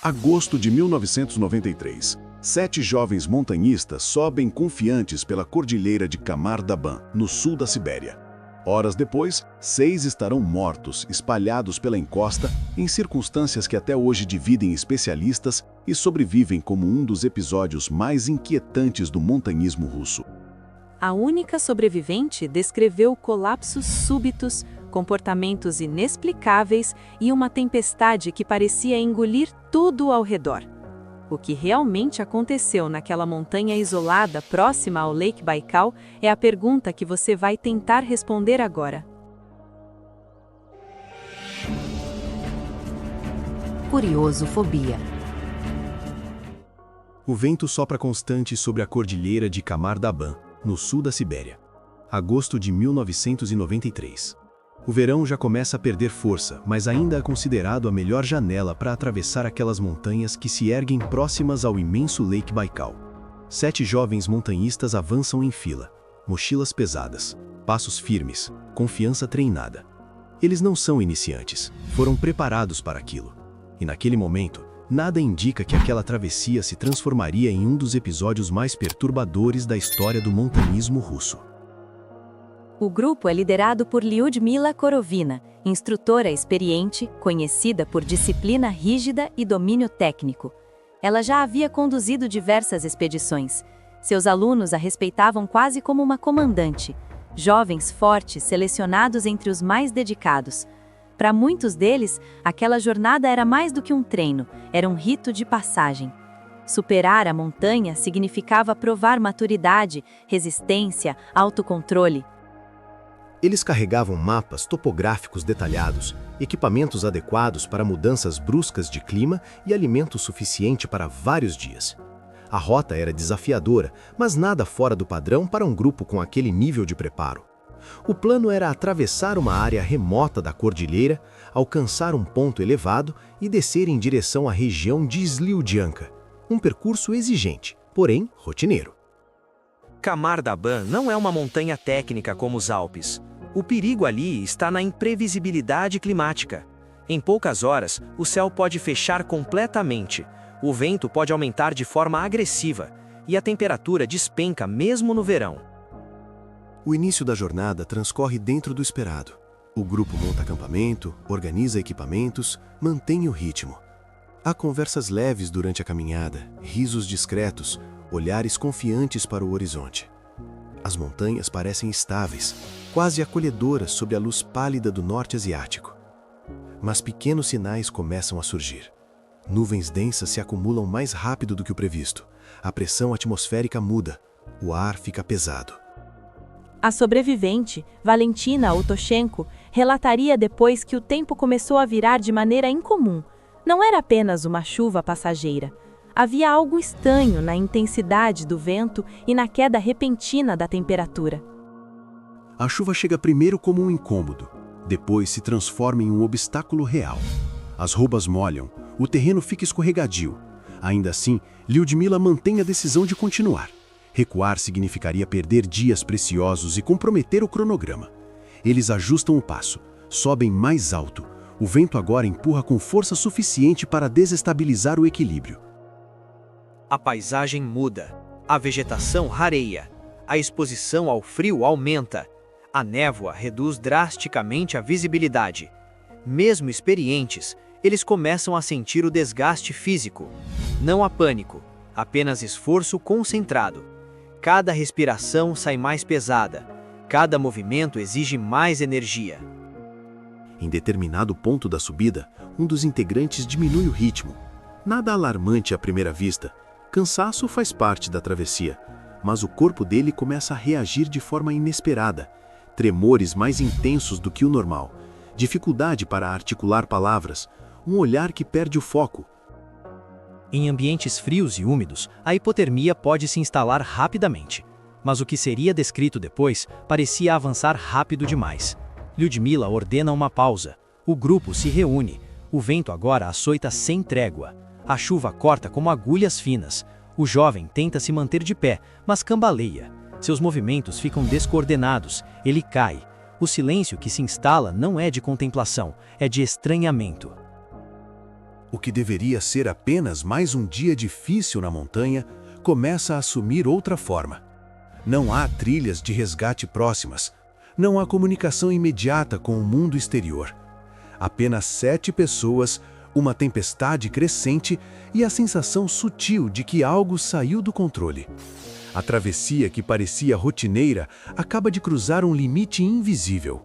Agosto de 1993. 7 jovens montanhistas sobem confiantes pela cordilheira de Kamar-Daban, no sul da Sibéria. Horas depois, 6 estarão mortos, espalhados pela encosta, em circunstâncias que até hoje dividem especialistas e sobrevivem como um dos episódios mais inquietantes do montanhismo russo. A única sobrevivente descreveu colapsos súbitos, comportamentos inexplicáveis e uma tempestade que parecia engolir tudo ao redor. O que realmente aconteceu naquela montanha isolada próxima ao Lake Baikal é a pergunta que você vai tentar responder agora. Curiosofobia. O vento sopra constante sobre a cordilheira de Kamar-Daban, no sul da Sibéria. Agosto de 1993. O verão já começa a perder força, mas ainda é considerado a melhor janela para atravessar aquelas montanhas que se erguem próximas ao imenso Lake Baikal. 7 jovens montanhistas avançam em fila, mochilas pesadas, passos firmes, confiança treinada. Eles não são iniciantes, foram preparados para aquilo. E naquele momento, nada indica que aquela travessia se transformaria em um dos episódios mais perturbadores da história do montanhismo russo. O grupo é liderado por Lyudmila Korovina, instrutora experiente, conhecida por disciplina rígida e domínio técnico. Ela já havia conduzido diversas expedições. Seus alunos a respeitavam quase como uma comandante. Jovens fortes, selecionados entre os mais dedicados. Para muitos deles, aquela jornada era mais do que um treino, era um rito de passagem. Superar a montanha significava provar maturidade, resistência, autocontrole. Eles carregavam mapas topográficos detalhados, equipamentos adequados para mudanças bruscas de clima e alimento suficiente para vários dias. A rota era desafiadora, mas nada fora do padrão para um grupo com aquele nível de preparo. O plano era atravessar uma área remota da cordilheira, alcançar um ponto elevado e descer em direção à região de Sliudianka, um percurso exigente, porém rotineiro. Kamar-Daban não é uma montanha técnica como os Alpes. O perigo ali está na imprevisibilidade climática. Em poucas horas, o céu pode fechar completamente, o vento pode aumentar de forma agressiva e a temperatura despenca mesmo no verão. O início da jornada transcorre dentro do esperado. O grupo monta acampamento, organiza equipamentos, mantém o ritmo. Há conversas leves durante a caminhada, risos discretos, olhares confiantes para o horizonte. As montanhas parecem estáveis, quase acolhedoras sob a luz pálida do norte asiático. Mas pequenos sinais começam a surgir. Nuvens densas se acumulam mais rápido do que o previsto. A pressão atmosférica muda. O ar fica pesado. A sobrevivente, Valentina Otoshenko, relataria depois que o tempo começou a virar de maneira incomum. Não era apenas uma chuva passageira. Havia algo estranho na intensidade do vento e na queda repentina da temperatura. A chuva chega primeiro como um incômodo, depois se transforma em um obstáculo real. As roupas molham, o terreno fica escorregadio. Ainda assim, Lyudmila mantém a decisão de continuar. Recuar significaria perder dias preciosos e comprometer o cronograma. Eles ajustam o passo, sobem mais alto. O vento agora empurra com força suficiente para desestabilizar o equilíbrio. A paisagem muda, a vegetação rareia, a exposição ao frio aumenta, a névoa reduz drasticamente a visibilidade. Mesmo experientes, eles começam a sentir o desgaste físico. Não há pânico, apenas esforço concentrado. Cada respiração sai mais pesada, cada movimento exige mais energia. Em determinado ponto da subida, um dos integrantes diminui o ritmo. Nada alarmante à primeira vista. Cansaço faz parte da travessia, mas o corpo dele começa a reagir de forma inesperada. Tremores mais intensos do que o normal, dificuldade para articular palavras, um olhar que perde o foco. Em ambientes frios e úmidos, a hipotermia pode se instalar rapidamente. Mas o que seria descrito depois parecia avançar rápido demais. Lyudmila ordena uma pausa. O grupo se reúne. O vento agora açoita sem trégua. A chuva corta como agulhas finas. O jovem tenta se manter de pé, mas cambaleia. Seus movimentos ficam descoordenados. Ele cai. O silêncio que se instala não é de contemplação, é de estranhamento. O que deveria ser apenas mais um dia difícil na montanha começa a assumir outra forma. Não há trilhas de resgate próximas. Não há comunicação imediata com o mundo exterior. Apenas 7 pessoas, uma tempestade crescente e a sensação sutil de que algo saiu do controle. A travessia que parecia rotineira acaba de cruzar um limite invisível.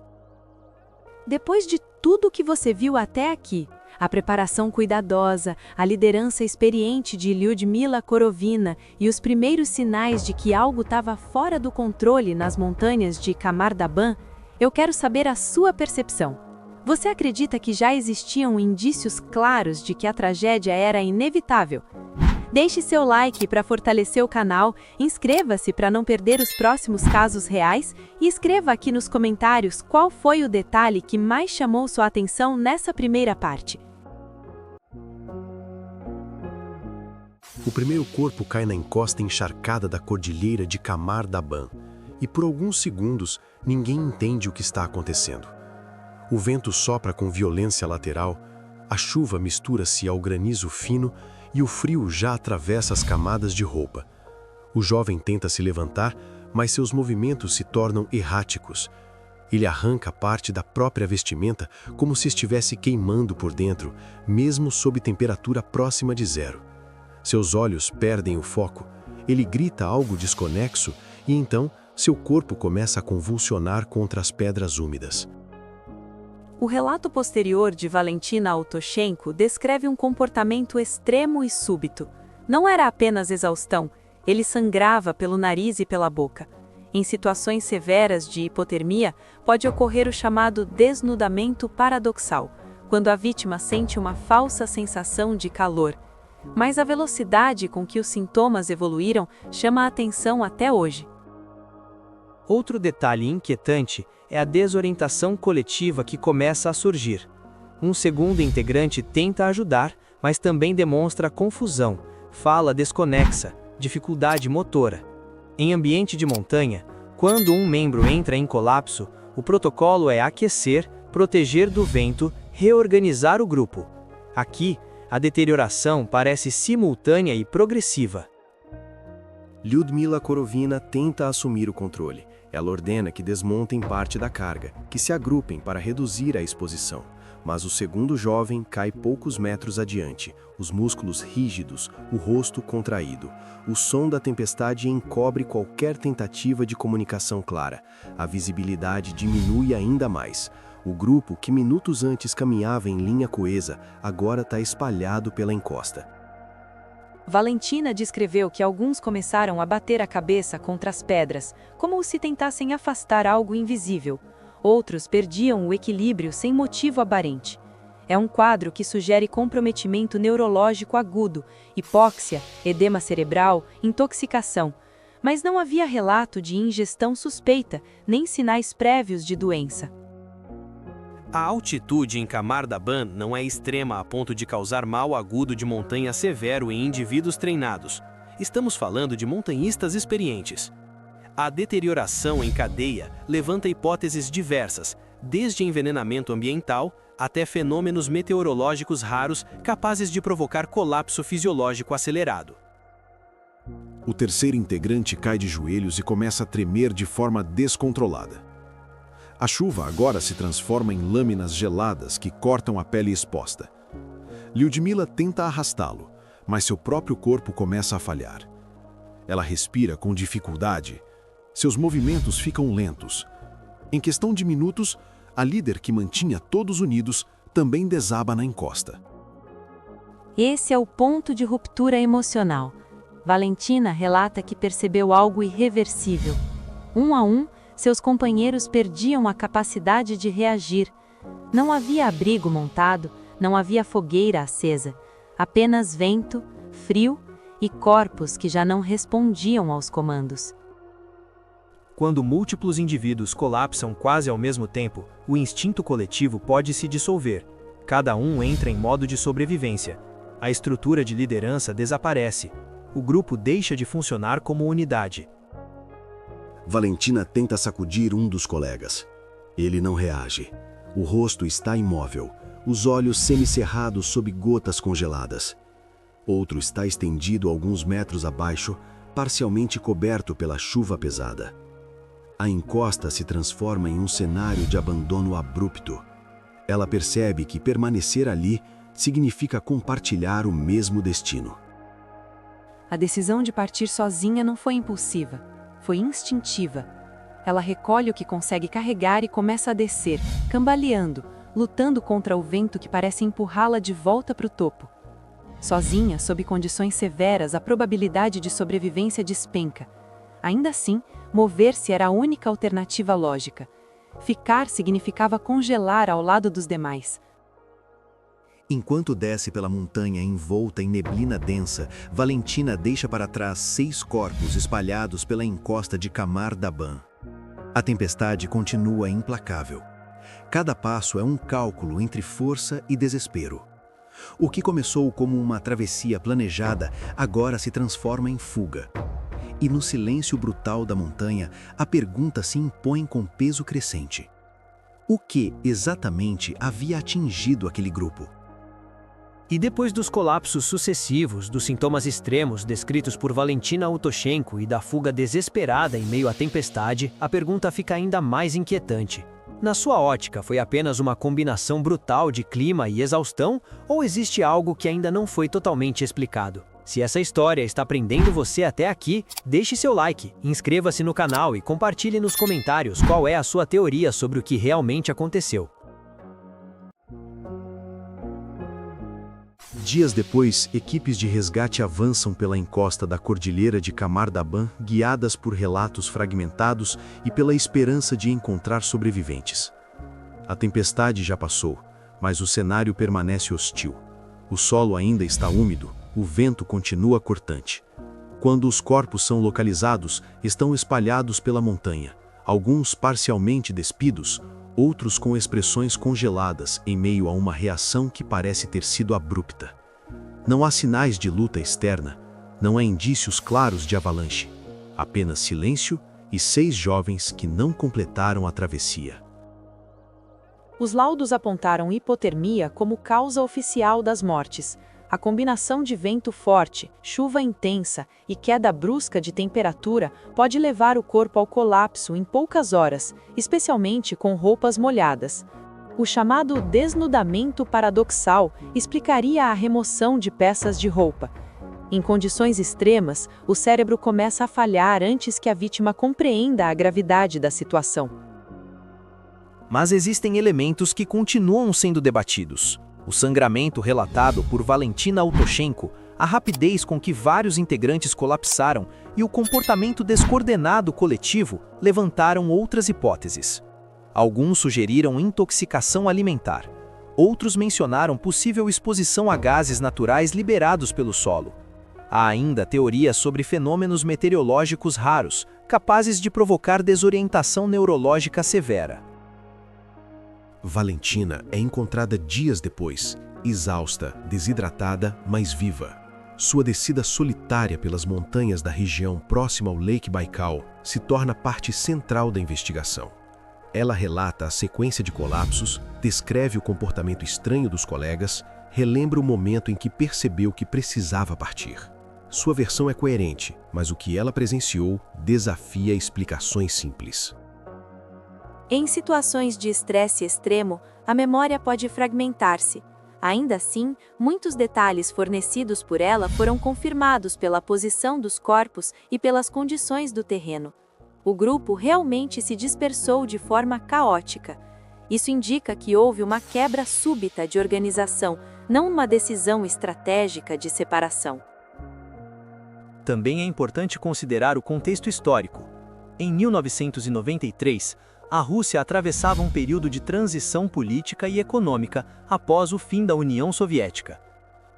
Depois de tudo que você viu até aqui, a preparação cuidadosa, a liderança experiente de Lyudmila Korovina e os primeiros sinais de que algo estava fora do controle nas montanhas de Kamar-Daban, eu quero saber a sua percepção. Você acredita que já existiam indícios claros de que a tragédia era inevitável? Deixe seu like para fortalecer o canal, inscreva-se para não perder os próximos casos reais e escreva aqui nos comentários qual foi o detalhe que mais chamou sua atenção nessa primeira parte. O primeiro corpo cai na encosta encharcada da cordilheira de Kamar-Daban e por alguns segundos ninguém entende o que está acontecendo. O vento sopra com violência lateral, a chuva mistura-se ao granizo fino e o frio já atravessa as camadas de roupa. O jovem tenta se levantar, mas seus movimentos se tornam erráticos. Ele arranca parte da própria vestimenta como se estivesse queimando por dentro, mesmo sob temperatura próxima de zero. Seus olhos perdem o foco, ele grita algo desconexo e então seu corpo começa a convulsionar contra as pedras úmidas. O relato posterior de Valentina Autoshenko descreve um comportamento extremo e súbito. Não era apenas exaustão, ele sangrava pelo nariz e pela boca. Em situações severas de hipotermia, pode ocorrer o chamado desnudamento paradoxal, quando a vítima sente uma falsa sensação de calor. Mas a velocidade com que os sintomas evoluíram chama a atenção até hoje. Outro detalhe inquietante é a desorientação coletiva que começa a surgir. Um segundo integrante tenta ajudar, mas também demonstra confusão, fala desconexa, dificuldade motora. Em ambiente de montanha, quando um membro entra em colapso, o protocolo é aquecer, proteger do vento, reorganizar o grupo. Aqui, a deterioração parece simultânea e progressiva. Lyudmila Korovina tenta assumir o controle. Ela ordena que desmontem parte da carga, que se agrupem para reduzir a exposição. Mas o segundo jovem cai poucos metros adiante, os músculos rígidos, o rosto contraído. O som da tempestade encobre qualquer tentativa de comunicação clara. A visibilidade diminui ainda mais. O grupo, que minutos antes caminhava em linha coesa, agora está espalhado pela encosta. Valentina descreveu que alguns começaram a bater a cabeça contra as pedras, como se tentassem afastar algo invisível. Outros perdiam o equilíbrio sem motivo aparente. É um quadro que sugere comprometimento neurológico agudo, hipóxia, edema cerebral, intoxicação. Mas não havia relato de ingestão suspeita, nem sinais prévios de doença. A altitude em Kamar-Daban não é extrema a ponto de causar mal agudo de montanha severo em indivíduos treinados. Estamos falando de montanhistas experientes. A deterioração em cadeia levanta hipóteses diversas, desde envenenamento ambiental até fenômenos meteorológicos raros capazes de provocar colapso fisiológico acelerado. O terceiro integrante cai de joelhos e começa a tremer de forma descontrolada. A chuva agora se transforma em lâminas geladas que cortam a pele exposta. Lyudmila tenta arrastá-lo, mas seu próprio corpo começa a falhar. Ela respira com dificuldade. Seus movimentos ficam lentos. Em questão de minutos, a líder que mantinha todos unidos também desaba na encosta. Esse é o ponto de ruptura emocional. Valentina relata que percebeu algo irreversível. Um a um, seus companheiros perdiam a capacidade de reagir. Não havia abrigo montado, não havia fogueira acesa, apenas vento, frio e corpos que já não respondiam aos comandos. Quando múltiplos indivíduos colapsam quase ao mesmo tempo, o instinto coletivo pode se dissolver. Cada um entra em modo de sobrevivência. A estrutura de liderança desaparece. O grupo deixa de funcionar como unidade. Valentina tenta sacudir um dos colegas. Ele não reage. O rosto está imóvel, os olhos semicerrados sob gotas congeladas. Outro está estendido alguns metros abaixo, parcialmente coberto pela chuva pesada. A encosta se transforma em um cenário de abandono abrupto. Ela percebe que permanecer ali significa compartilhar o mesmo destino. A decisão de partir sozinha não foi impulsiva, foi instintiva. Ela recolhe o que consegue carregar e começa a descer, cambaleando, lutando contra o vento que parece empurrá-la de volta para o topo. Sozinha, sob condições severas, a probabilidade de sobrevivência despenca. Ainda assim, mover-se era a única alternativa lógica. Ficar significava congelar ao lado dos demais. Enquanto desce pela montanha envolta em neblina densa, Valentina deixa para trás 6 corpos espalhados pela encosta de Camar Daban. A tempestade continua implacável. Cada passo é um cálculo entre força e desespero. O que começou como uma travessia planejada, agora se transforma em fuga. E no silêncio brutal da montanha, a pergunta se impõe com peso crescente. O que, exatamente, havia atingido aquele grupo? E depois dos colapsos sucessivos, dos sintomas extremos descritos por Valentina Autoshenko e da fuga desesperada em meio à tempestade, a pergunta fica ainda mais inquietante. Na sua ótica, foi apenas uma combinação brutal de clima e exaustão, ou existe algo que ainda não foi totalmente explicado? Se essa história está prendendo você até aqui, deixe seu like, inscreva-se no canal e compartilhe nos comentários qual é a sua teoria sobre o que realmente aconteceu. Dias depois, equipes de resgate avançam pela encosta da Cordilheira de Camar Daban, guiadas por relatos fragmentados e pela esperança de encontrar sobreviventes. A tempestade já passou, mas o cenário permanece hostil. O solo ainda está úmido, o vento continua cortante. Quando os corpos são localizados, estão espalhados pela montanha, alguns parcialmente despidos, outros com expressões congeladas em meio a uma reação que parece ter sido abrupta. Não há sinais de luta externa, não há indícios claros de avalanche, apenas silêncio e 6 jovens que não completaram a travessia. Os laudos apontaram hipotermia como causa oficial das mortes. A combinação de vento forte, chuva intensa e queda brusca de temperatura pode levar o corpo ao colapso em poucas horas, especialmente com roupas molhadas. O chamado desnudamento paradoxal explicaria a remoção de peças de roupa. Em condições extremas, o cérebro começa a falhar antes que a vítima compreenda a gravidade da situação. Mas existem elementos que continuam sendo debatidos. O sangramento relatado por Valentina Autoshenko, a rapidez com que vários integrantes colapsaram e o comportamento descoordenado coletivo levantaram outras hipóteses. Alguns sugeriram intoxicação alimentar. Outros mencionaram possível exposição a gases naturais liberados pelo solo. Há ainda teorias sobre fenômenos meteorológicos raros, capazes de provocar desorientação neurológica severa. Valentina é encontrada dias depois, exausta, desidratada, mas viva. Sua descida solitária pelas montanhas da região próxima ao Lake Baikal se torna parte central da investigação. Ela relata a sequência de colapsos, descreve o comportamento estranho dos colegas, relembra o momento em que percebeu que precisava partir. Sua versão é coerente, mas o que ela presenciou desafia explicações simples. Em situações de estresse extremo, a memória pode fragmentar-se. Ainda assim, muitos detalhes fornecidos por ela foram confirmados pela posição dos corpos e pelas condições do terreno. O grupo realmente se dispersou de forma caótica. Isso indica que houve uma quebra súbita de organização, não uma decisão estratégica de separação. Também é importante considerar o contexto histórico. Em 1993, a Rússia atravessava um período de transição política e econômica após o fim da União Soviética.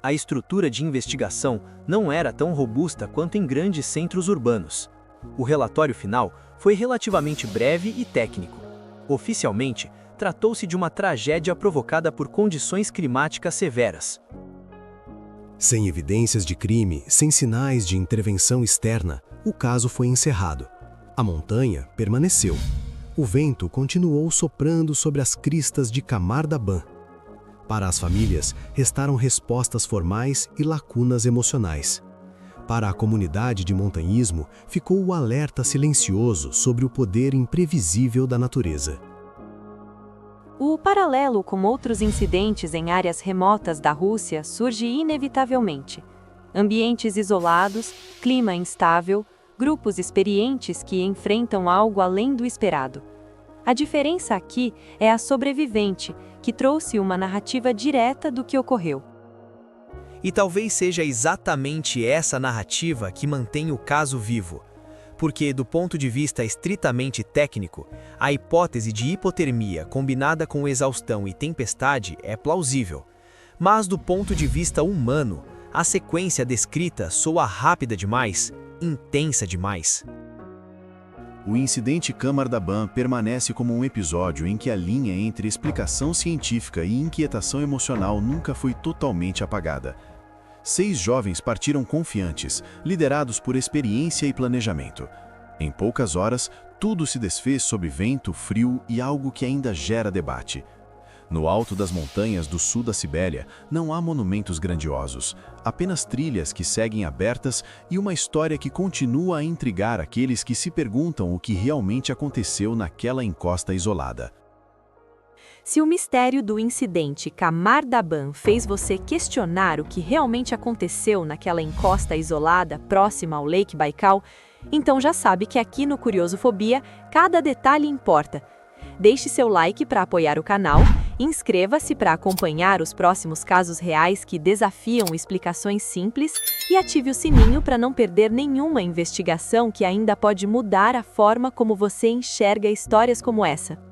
A estrutura de investigação não era tão robusta quanto em grandes centros urbanos. O relatório final foi relativamente breve e técnico. Oficialmente, tratou-se de uma tragédia provocada por condições climáticas severas. Sem evidências de crime, sem sinais de intervenção externa, o caso foi encerrado. A montanha permaneceu. o vento continuou soprando sobre as cristas de Camar Daban. Para as famílias, restaram respostas formais e lacunas emocionais. Para a comunidade de montanhismo, ficou o alerta silencioso sobre o poder imprevisível da natureza. O paralelo com outros incidentes em áreas remotas da Rússia surge inevitavelmente. Ambientes isolados, clima instável, grupos experientes que enfrentam algo além do esperado. A diferença aqui é a sobrevivente, que trouxe uma narrativa direta do que ocorreu. E talvez seja exatamente essa narrativa que mantém o caso vivo. Porque, do ponto de vista estritamente técnico, a hipótese de hipotermia combinada com exaustão e tempestade é plausível. Mas, do ponto de vista humano, a sequência descrita soa rápida demais, intensa demais. O incidente Camar Daban permanece como um episódio em que a linha entre explicação científica e inquietação emocional nunca foi totalmente apagada. 6 jovens partiram confiantes, liderados por experiência e planejamento. Em poucas horas, tudo se desfez sob vento, frio e algo que ainda gera debate. No alto das montanhas do sul da Sibéria, não há monumentos grandiosos, apenas trilhas que seguem abertas e uma história que continua a intrigar aqueles que se perguntam o que realmente aconteceu naquela encosta isolada. Se o mistério do incidente Camar Daban fez você questionar o que realmente aconteceu naquela encosta isolada próxima ao Lake Baikal, então já sabe que aqui no Curiosofobia cada detalhe importa. Deixe seu like para apoiar o canal, inscreva-se para acompanhar os próximos casos reais que desafiam explicações simples e ative o sininho para não perder nenhuma investigação que ainda pode mudar a forma como você enxerga histórias como essa.